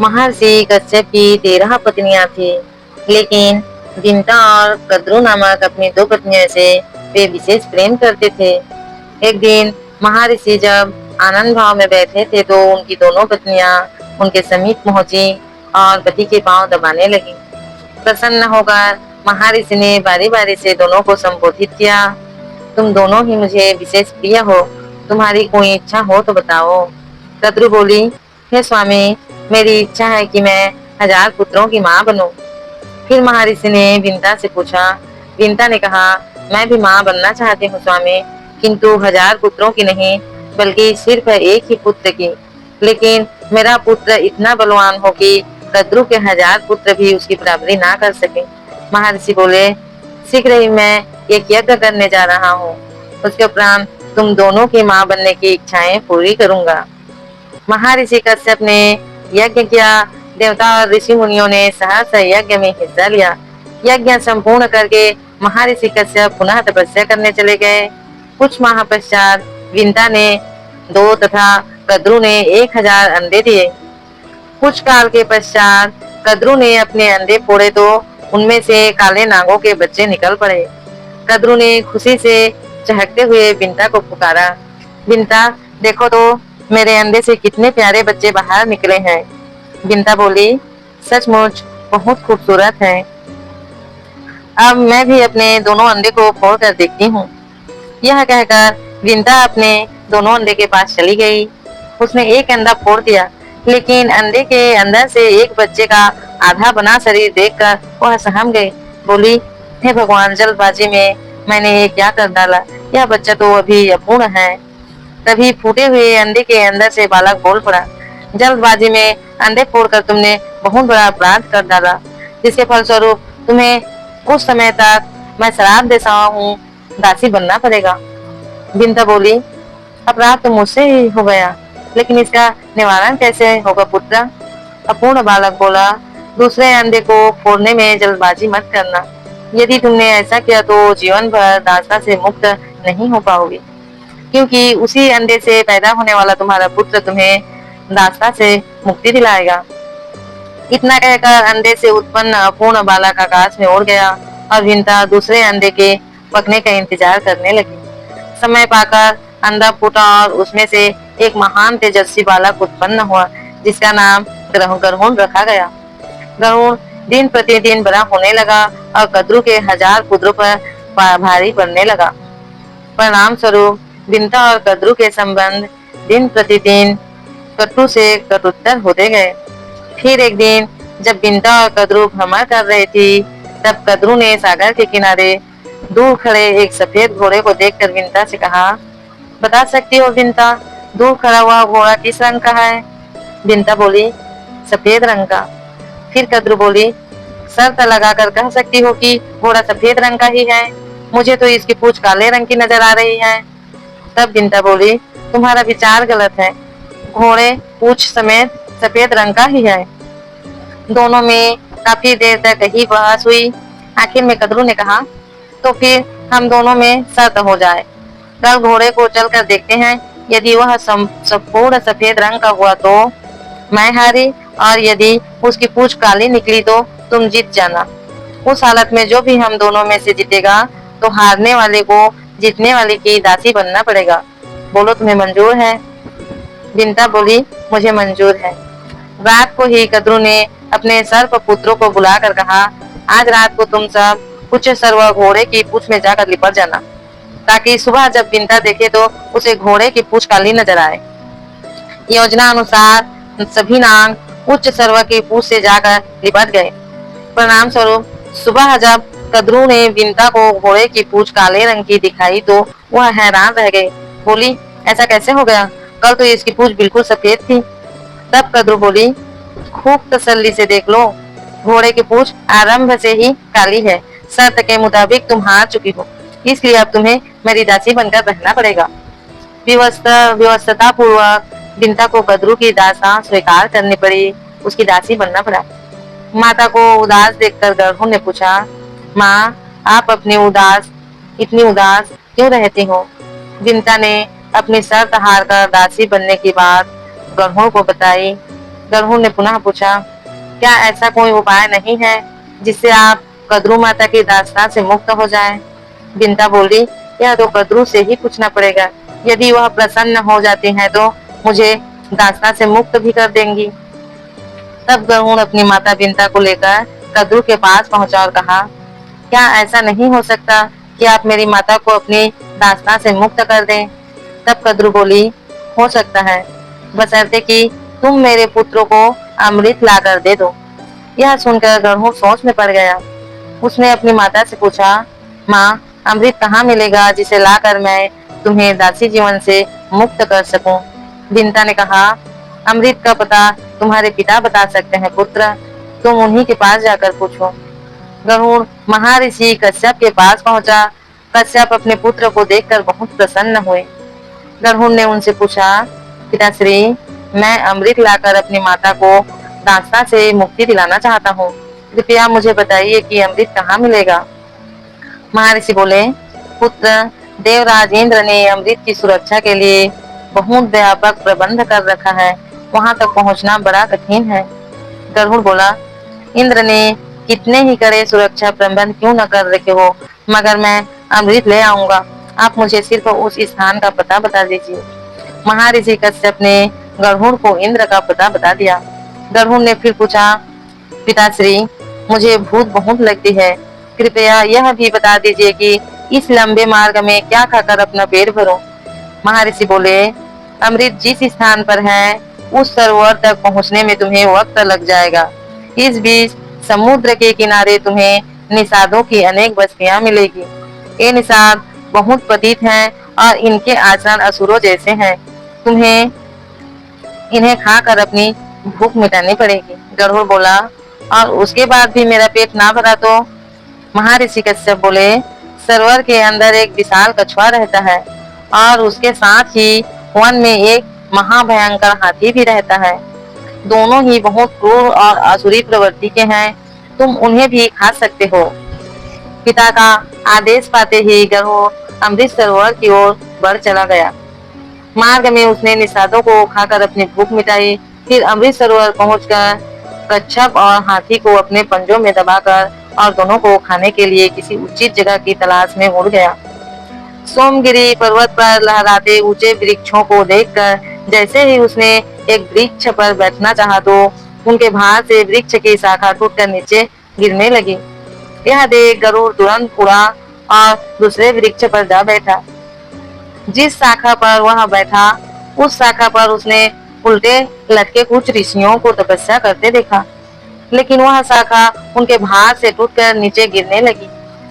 महर्षि कश्यप की 13 पत्नियां थी, लेकिन विंता और कद्रू नामक अपनी 2 पत्नियों से वे विशेष प्रेम करते थे। एक दिन महर्षि जब आनंद भाव में बैठे थे तो उनकी दोनों पत्नियां उनके समीप पहुंची और पति के पांव दबाने लगी। प्रसन्न होकर महर्षि ने बारी बारी से दोनों को संबोधित किया, तुम दोनों ही मुझे विशेष प्रिय हो, तुम्हारी कोई इच्छा हो तो बताओ। कद्रू बोली, हे स्वामी, मेरी इच्छा है कि मैं 1000 पुत्रों की माँ बनूं। फिर महर्षि ने विंता से पूछा। विंता ने कहा, मैं भी माँ बनना चाहती हूँ स्वामी, किंतु 1000 पुत्रों की नहीं, बल्कि सिर्फ एक ही पुत्र की। लेकिन मेरा पुत्र इतना बलवान हो कि कद्रू के 1000 पुत्र भी उसकी बराबरी ना कर सके। महर्षि बोले, शीघ्र ही मैं एक यज्ञ करने जा रहा हूँ, उसके उपरांत तुम दोनों की माँ बनने की इच्छाएं पूरी करूंगा। महर्षि कश्यप ने यज्ञ किया। देवता और ऋषि मुनियों ने सहर्ष यज्ञ में हिस्सा लिया। यज्ञ संपूर्ण करके महर्षि कश्यप पुनः तपस्या करने चले गए। कुछ माह पश्चात विंता ने 2 तथा कद्रू ने 1000 अंडे दिए। कुछ काल के पश्चात कद्रू ने अपने अंडे फोड़े तो उनमें से काले नागों के बच्चे निकल पड़े। कद्रू ने खुशी से चहकते हुए विंता को पुकारा, विंता देखो तो मेरे अंडे से कितने प्यारे बच्चे बाहर निकले हैं। विंता बोली, सचमुच बहुत खूबसूरत है। अब मैं भी अपने दोनों अंडे को फोड़ कर देखती हूँ। यह कहकर विंता अपने दोनों अंडे के पास चली गई। उसने एक अंडा फोड़ दिया, लेकिन अंडे के अंदर से एक बच्चे का आधा बना शरीर देखकर वह सहम गई। बोली, हे भगवान, जल्दबाजी में मैंने ये क्या कर डाला, यह बच्चा तो अभी अपूर्ण है। तभी फूटे हुए अंडे के अंदर से बालक बोल पड़ा, जल्दबाजी में अंडे फोड़कर तुमने बहुत बड़ा अपराध कर डाला, जिसके फलस्वरूप तुम्हें कुछ समय तक मैं श्राप दे रहा हूँ, दासी बनना पड़ेगा। विंता बोली, अपराध तो मुझसे ही हो गया, लेकिन इसका निवारण कैसे होगा पुत्र? अपूर्ण बालक बोला, दूसरे अंडे को फोड़ने में जल्दबाजी मत करना। यदि तुमने ऐसा किया तो जीवन भर दासता से मुक्त नहीं हो पाओगे, क्योंकि उसी अंडे से पैदा होने वाला तुम्हारा पुत्र तुम्हें दासता से मुक्ति दिलाएगा। इतना कहकर अंडे से उत्पन्न अपूर्ण बालक आकाश में उड़ गया और विंता दूसरे अंडे के पकने का इंतजार करने लगी। समय पाकर अंडा फूटा और उसमें से एक महान तेजस्वी बालक उत्पन्न हुआ, जिसका नाम गरुण रखा गया। गरुण दिन प्रतिदिन बड़ा होने लगा और कद्रू के 1000 पुत्रों पर भारी पड़ने लगा। परिणाम स्वरूप विंता और कद्रू के संबंध दिन प्रतिदिन कटु से कटुत्तर होते गए। फिर एक दिन जब विंता और कद्रू भ्रमण कर रही थी, तब कद्रू ने सागर के किनारे दूर खड़े एक सफेद घोड़े को देखकर विंता से कहा, बता सकती हो विंता, दूर खड़ा हुआ घोड़ा किस रंग का है? विंता बोली, सफेद रंग का। फिर कद्रू बोली, शर्त लगाकर कह सकती हो कि घोड़ा सफेद रंग का ही है, मुझे तो इसकी पूंछ काले रंग की नजर आ रही है। तब विंता बोली, तुम्हारा विचार गलत है, घोड़े पूंछ समेत सफेद रंग का ही है। दोनों में काफी देर तक यही बहस हुई। आखिर में कद्रू ने कहा, तो फिर हम दोनों में शर्त हो जाए, कल घोड़े को चलकर देखते हैं, यदि वह संपूर्ण सफेद रंग का हुआ तो मैं हारी, और यदि उसकी पूंछ काली निकली तो तुम जीत जाना। उस हालत में जो भी हम दोनों में से जीतेगा तो हारने वाले को जीतने वाले की दासी बनना पड़ेगा। बोलो, तुम्हें मंजूर है? विंता बोली, मुझे मंजूर है। रात को ही कद्रू ने अपने सर्प पुत्रों को बुलाकर कहा, आज रात को तुम सब कुछ सर्व घोड़े की पूंछ में जाकर लिपट जाना, ताकि सुबह जब विंता देखे तो उसे घोड़े की पूंछ काली नजर आए। योजना अनुसार सभी नाग उच्च सर्व की पूंछ से जाकर लिपट गए। परिणाम स्वरूप सुबह जब कद्रू ने विंता को घोड़े की पूंछ काले रंग की दिखाई तो वह हैरान रह गई। बोली, ऐसा कैसे हो गया? कल तो इसकी पूंछ बिल्कुल सफेद थी। तब कद्रू बोली, खूब तसल्ली से देख लो, घोड़े की पूंछ आरंभ से ही काली है। शर्त के मुताबिक तुम हार चुकी हो, इसलिए अब तुम्हें मेरी दासी बनकर रहना पड़ेगा। व्यवस्था पूर्वक विंता को कद्रू की दासा स्वीकार करनी पड़ी, उसकी दासी बनना पड़ा। माता को उदास देखकर गरुड़ ने पूछा, माँ, आप इतनी उदास क्यों रहती हो? विंता ने अपनी शर्त हार कर दासी बनने की बात गरुड़ को बताई। गरुड़ ने पुनः पूछा, क्या ऐसा कोई उपाय नहीं है जिससे आप कद्रू माता की दास्तान से मुक्त हो जाएं? बिंता बोली, यह तो कद्रू से ही पूछना पड़ेगा। यदि वह प्रसन्न हो जाती हैं तो मुझे दास्तान से मुक्त भी कर देंगी। तब गरुड़ अपनी माता बिंता को लेकर कद्रू के पास पहुंचा और कहा, क्या ऐसा नहीं हो सकता कि आप मेरी माता को अपनी दास्तान से मुक्त कर दें? तब कद्रू बोली, हो सकता है, बशर्ते कि तुम मेरे पुत्र को अमृत लाकर दे दो। यह सुनकर गरुड़ सोच में पड़ गया। उसने अपनी माता से पूछा, माँ, अमृत कहाँ मिलेगा जिसे लाकर मैं तुम्हें दासी जीवन से मुक्त कर सकूं? बिंता ने कहा, अमृत का पता तुम्हारे पिता बता सकते हैं पुत्र, तुम उन्हीं के पास जाकर पूछो। गरुड़ महर्षि कश्यप के पास पहुंचा। कश्यप अपने पुत्र को देखकर बहुत प्रसन्न हुए। गरुड़ ने उनसे पूछा, पिताश्री, मैं अमृत लाकर अपनी माता को दास्तां से मुक्ति दिलाना चाहता हूँ, कृपया मुझे बताइए कि अमृत कहाँ मिलेगा? महर्षि बोले, पुत्र, देवराज इंद्र ने अमृत की सुरक्षा के लिए बहुत व्यापक प्रबंध कर रखा है, वहां तक पहुंचना बड़ा कठिन है। गरुड़ बोला, इंद्र ने कितने ही कड़े सुरक्षा प्रबंध क्यों न कर रखे हो, मगर मैं अमृत ले आऊंगा। आप मुझे सिर्फ उस स्थान का पता बता दीजिए। महर्षि कश्यप ने गरुड़ को इंद्र का पता बता दिया। गरुड़ ने फिर पूछा, पिताश्री, मुझे भूख बहुत लगती है, कृपया यह भी बता दीजिए कि इस लंबे मार्ग में क्या खाकर अपना पेट भरूं? महर्षि बोले, अमृत जिस स्थान पर है उस सरोवर तक पहुंचने में तुम्हें वक्त लग जाएगा। इस बीच समुद्र के किनारे तुम्हें निषादों की अनेक बस्तियां मिलेगी। ये निषाद बहुत पतित हैं और इनके आचरण असुरों जैसे हैं। तुम्हें इन्हें खाकर अपनी भूख मिटानी पड़ेगी। गरुड़ बोला, और उसके बाद भी मेरा पेट ना भरा तो? महर्षि कश्यप बोले, सरोवर के अंदर एक विशाल कछुआ रहता है और उसके साथ ही वन में एक महाभयंकर हाथी भी रहता है। दोनों ही बहुत क्रूर और आसुरी प्रवृत्ति के हैं, तुम उन्हें भी खा सकते हो। पिता का आदेश पाते ही गरुड़ अमृत सरोवर की ओर बढ़ चला गया। मार्ग में उसने निषादों को खाकर अपनी भूख मिटाई। फिर अमृत सरोवर पहुंचकर कच्छप और हाथी को अपने पंजों में दबाकर और दोनों को खाने के लिए किसी उचित जगह की तलाश में उड़ गया। सोमगिरी पर्वत पर लहराते ऊंचे वृक्षों को देखकर जैसे ही उसने एक वृक्ष पर बैठना चाहा तो उनके भार से वृक्ष की शाखा टूटकर नीचे गिरने लगी। यह देख गरुड़ तुरंत उड़ा और दूसरे वृक्ष पर जा बैठा। जिस शाखा पर वह बैठा उस शाखा पर उसने उल्टे लटके कुछ ऋषियों को तपस्या करते देखा, लेकिन वह शाखा उनके भार से टूटकर नीचे गिरने लगी।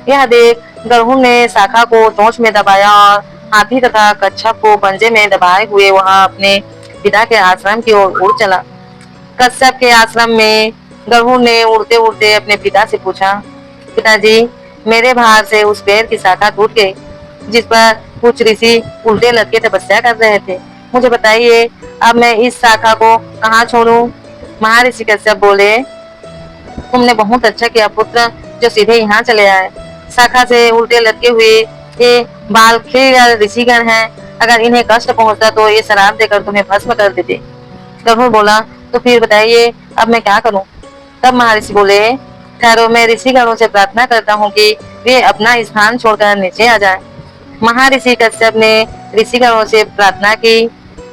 यह देख गरुड़ ने शाखा को चोंच में दबाया और हाथी तथा कच्छप को पंजे में दबाए हुए वहां अपने पिता के आश्रम की ओर उड़ चला। कश्यप के आश्रम में गरुड़ ने उड़ते उड़ते अपने पिता से पूछा, पिताजी, मेरे भार से उस पेड़ की शाखा टूट गई जिस पर कुछ ऋषि उल्टे लटके तपस्या कर रहे थे, मुझे बताइए अब मैं इस शाखा को कहाँ छोड़ूं? महर्षि कश्यप बोले, तुमने बहुत अच्छा किया पुत्र जो सीधे यहाँ चले आए। शाखा से उल्टे लटके हुए ये बालखीर ऋषिगण हैं, अगर इन्हें कष्ट पहुंचता तो ये शराब देकर तुम्हें भस्म कर देते। गरुड़ बोला, तो फिर बताइए अब मैं क्या करूं? तब महर्षि बोले, ठहरो, मैं ऋषिगणों से प्रार्थना करता हूँ कि वे अपना स्थान छोड़कर नीचे आ जाएं। महर्षि कश्यप ने ऋषिगणों से प्रार्थना की।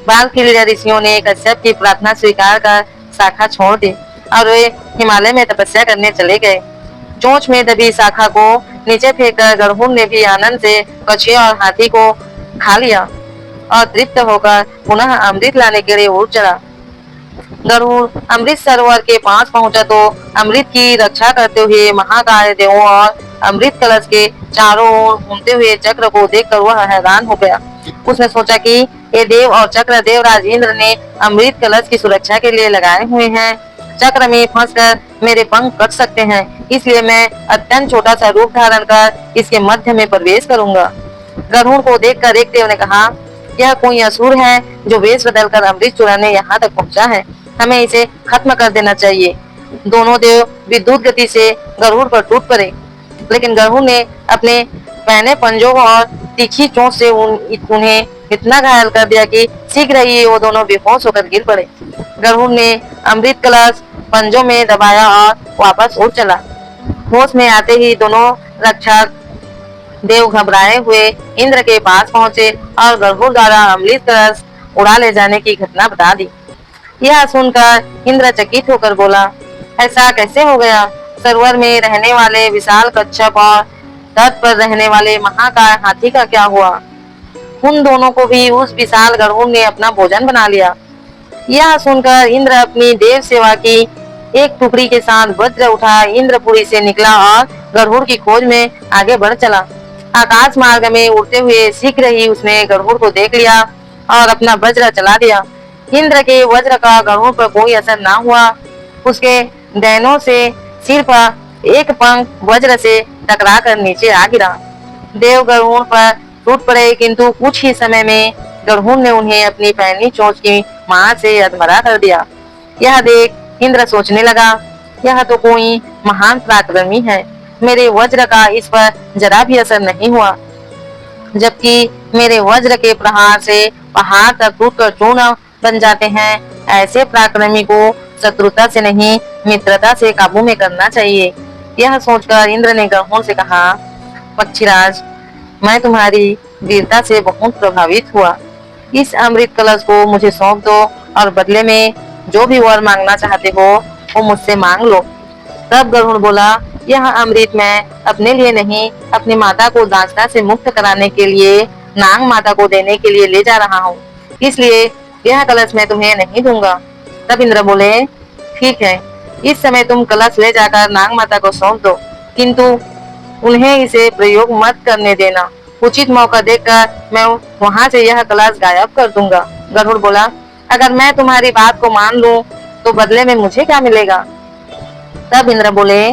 बालखीर ऋषियों ने कश्यप की प्रार्थना स्वीकार कर शाखा छोड़ दी और वे हिमालय में तपस्या करने चले गए। चोंच में दबी शाखा को नीचे फेंककर गरुड़ ने भी आनंद से कछुए और हाथी को खा लिया और तृप्त होकर पुनः अमृत लाने के लिए उड़ चला। गरुड़ अमृत सरोवर के पास पहुंचा तो अमृत की रक्षा करते हुए महाकाय देवों और अमृत कलश के चारों ओर घूमते हुए चक्र को देखकर वह हैरान हो गया। उसने सोचा कि ये देव और चक्र देवराज इंद्र ने अमृत कलश की सुरक्षा के लिए लगाए हुए हैं। चक्र में फंसकर मेरे पंख कट सकते हैं, इसलिए मैं अत्यंत छोटा सा रूप धारण कर इसके मध्य में प्रवेश करूंगा। गरुड़ को देखकर एक देव ने कहा, यह कोई असुर है जो वेश बदलकर अमृत चुराने यहाँ तक पहुँचा है, हमें इसे खत्म कर देना चाहिए। दोनों देव विद्युत गति से गरुड़ पर टूट पड़े, लेकिन गरुड़ ने अपने पहने पंजों और तीखी चोंच से उन्हें इतना घायल कर दिया कि शीघ्र ही वो दोनों बेहोश होकर गिर पड़े। गरुड़ ने अमृत कलश पंजों में दबाया और वापस उड़ चला। होश में आते ही दोनों रक्षक देव घबराए हुए इंद्र के पास पहुंचे और गरुड़ द्वारा अमृत कलश उड़ा ले जाने की घटना बता दी। यह सुनकर इंद्र चकित होकर बोला, ऐसा कैसे हो गया? सरोवर में रहने वाले विशाल कच्छप और तट पर रहने वाले महाकाय हाथी का क्या हुआ? उन दोनों को भी उस विशाल गरुड़ ने अपना भोजन बना लिया। यह सुनकर इंद्र अपनी देव सेवा की एक टुकड़ी के साथ वज्र उठा इंद्रपुरी से निकला और गरुड़ की खोज में आगे बढ़ चला। आकाश मार्ग में उड़ते हुए शीघ्र ही उसने गरुड़ को देख लिया और अपना वज्र चला दिया। इंद्र के वज्र का गरुड़ पर कोई असर न हुआ। उसके डैनों से सिर पर एक पंख वज्र से टकरा कर नीचे आ गिरा। देव गरुड़ पर टूट पड़े, किंतु कुछ ही समय में गरुड़ ने उन्हें अपनी पैनी चोंच की मार से अधमरा कर दिया। यह देख इंद्र सोचने लगा, यह तो कोई महान पराक्रमी है। मेरे वज्र का इस पर जरा भी असर नहीं हुआ, जबकि मेरे वज्र के प्रहार से पहाड़ तक टूटकर चूर्ण बन जाते हैं। ऐसे पराक्रमी को शत्रुता से नहीं, मित्रता से काबू में करना चाहिए। यह सोचकर इंद्र ने गरुड़ से कहा, पक्षीराज, मैं तुम्हारी वीरता से बहुत प्रभावित हुआ। इस अमृत कलश को मुझे सौंप दो और बदले में जो भी वर मांगना चाहते हो वो मुझसे मांग लो। तब गरुड़ बोला, यह अमृत मैं अपने लिए नहीं, अपनी माता को दासता से मुक्त कराने के लिए नाग माता को देने के लिए ले जा रहा हूँ, इसलिए यह कलश मैं तुम्हें नहीं दूंगा। तब इंद्र बोले, ठीक है, इस समय तुम कलश ले जाकर नाग माता को सौंप दो, किंतु उन्हें इसे प्रयोग मत करने देना। उचित मौका देखकर मैं वहां से यह कलश गायब कर दूंगा। गरुड़ बोला, अगर मैं तुम्हारी बात को मान लूं तो बदले में मुझे क्या मिलेगा? तब इंद्र बोले,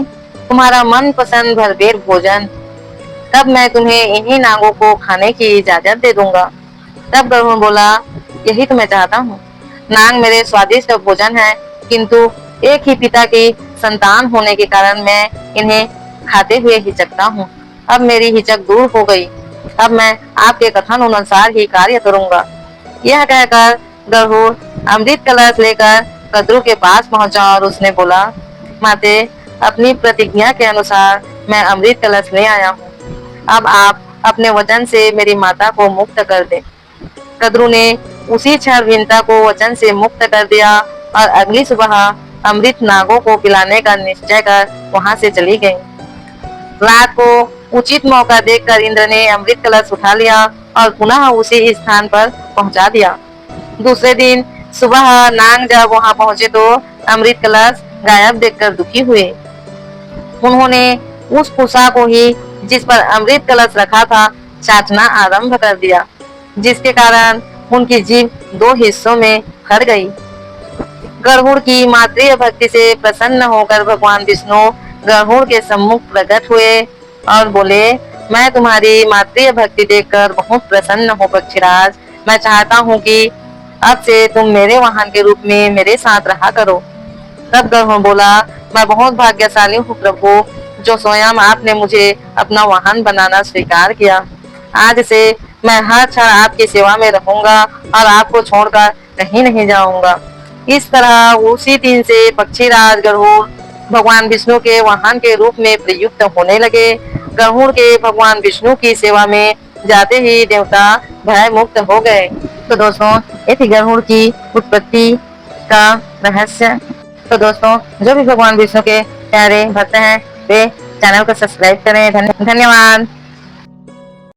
तुम्हारा मन पसंद भरपेट भोजन। तब मैं तुम्हें इन्हीं नागों को खाने की इजाजत दे दूंगा। तब गरुड़ बोला, यही तो मैं चाहता हूँ। नाग मेरे स्वादिष्ट भोजन है, किंतु एक ही पिता की संतान होने के कारण मैं इन्हें खाते हुए हिचकता हूँ। अब मेरी हिचक दूर हो गई। अब मैं आपके कथन अनुसार ही कार्य करूंगा। यह कहकर गरुड़ अमृत कलश लेकर कद्रु के पास पहुंचा और उसने बोला, माते, अपनी प्रतिज्ञा के अनुसार मैं अमृत कलश ले आया हूँ। अब आप अपने वचन से मेरी माता को मुक्त कर दे। कद्रु ने उसी क्षण विंता को वचन से मुक्त कर दिया और अगली सुबह अमृत नागों को पिलाने का निश्चय कर वहां से चली गई। रात को उचित मौका देखकर इंद्र ने अमृत कलश उठा लिया और पुनः उसी स्थान पर पहुंचा दिया। दूसरे दिन सुबह नाग जब वहां पहुंचे तो अमृत कलश गायब देखकर दुखी हुए। उन्होंने उस कुसा को ही जिस पर अमृत कलश रखा था चाटना आरंभ कर दिया, जिसके कारण उनकी जीभ दो हिस्सों में फट गई। गरुड़ की मातृ भक्ति से प्रसन्न होकर भगवान विष्णु गरुड़ के सम्मुख प्रकट हुए और बोले, मैं तुम्हारी मातृ भक्ति देखकर बहुत प्रसन्न हूँ पक्षीराज। मैं चाहता हूँ कि अब से तुम मेरे वाहन के रूप में मेरे साथ रहा करो। तब गरुड़ बोला, मैं बहुत भाग्यशाली हूँ प्रभु, जो स्वयं आपने मुझे अपना वाहन बनाना स्वीकार किया। आज से मैं हर क्षण आपकी सेवा में रहूंगा और आपको छोड़कर कहीं नहीं जाऊंगा। इस तरह उसी दिन से पक्षीराज गरुड़ भगवान विष्णु के वाहन के रूप में प्रयुक्त होने लगे। गरुड़ के भगवान विष्णु की सेवा में जाते ही देवता भय मुक्त हो गए। तो दोस्तों, ये थी गरुड़ की उत्पत्ति का रहस्य। तो दोस्तों, जो भी भगवान विष्णु के प्यारे भक्त हैं वे चैनल को सब्सक्राइब करें। धन्यवाद।